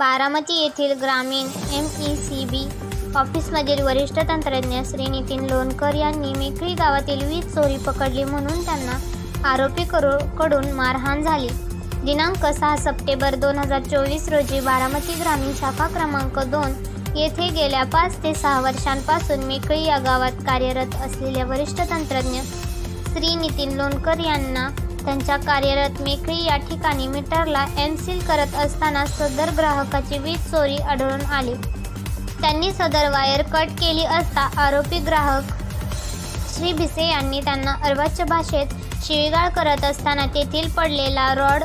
बारामती येथील ग्रामीण MECB ऑफिसमधील वरिष्ठ तंत्रज्ञ श्री नितीन लोणकर यांनी मेकळी गावातील वीज चोरी पकडली म्हणून त्यांना आरोपी कडून मारहाण झाली। दिनांक 6 सप्टेंबर 2024 रोजी बारामती ग्रामीण शाखा क्रमांक 2 येथे गेल्या 5 ते 6 वर्षांपासून मेकळी या गावात कार्यरत असलेल्या वरिष्ठ तंत्रज्ञ श्री नितीन लोणकर यांना त्यांच्या कार्यरत मेकळी या ठिकाणी मीटरला एमसील करत असताना सदर ग्राहकाची वीज चोरी आढळून आली। त्यांनी सदर वायर कट केली असता आरोपी ग्राहक श्री भिसे यांनी त्यांना अर्वाच्य भाषेत शिवीगाळ करत असताना तेथील पडलेला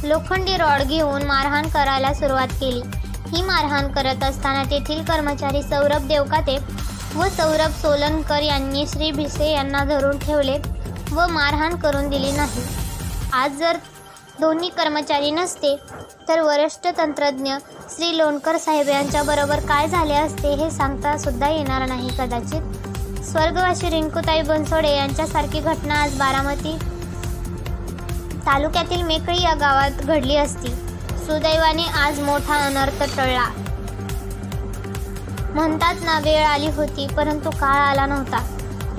लोखंडी रॉड घेऊन मारहाण करायला सुरुवात केली। ही मारहाण करत असताना तेथील कर्मचारी सौरभ देवकाते व सौरभ सोलनकर यांनी श्री भिसे यांना धरून ठेवले व मारहाण करून दिली नाही। आज जर दोन्ही कर्मचारी नसते तर वरिष्ठ तंत्रज्ञ श्री लोणकर साहेब यांच्या बरोबर काय झाले असते हे सांगता सुद्धा येणार नाही। कदाचित स्वर्गवासी रिंकूताई बनसोडे यांच्यासारखी घटना आज बारामती तालुक्यातील मेकळी या गावात घडली असती। सुदैवाने आज मोठा अनर्थ टळला। म्हणतात ना, वेळ आली होती परंतु काळ आला नव्हता,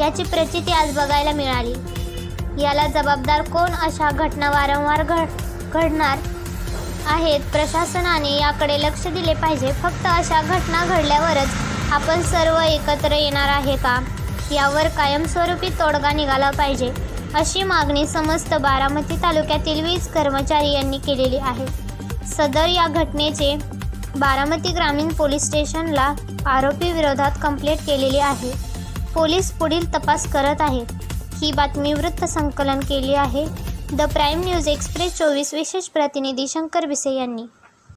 याची प्रचिती आज बघायला मिळाली। याला जबाबदार कोण? अशा घटना वारंवार घडणार आहेत। प्रशासनाने याकडे लक्ष दिले पाहिजे। फक्त अशा घटना घडल्यावरच आपण सर्व एकत्र येणार आहे का, यावर कायमस्वरूपी तोडगा निघाला पाहिजे, अशी मागणी समस्त बारामती तालुक्यातील वीज कर्मचारी यांनी केलेली आहे। सदर या घटनेचे बारामती ग्रामीण पोलीस स्टेशनला आरोपी विरोधात कंप्लेंट केलेली आहे। पोलीस पुढील तपास करत आहेत। ही बातमी वृत्त संकलन केली आहे द प्राईम न्यूज एक्सप्रेस 24 विशेष प्रतिनिधी शंकर भिसे यांनी।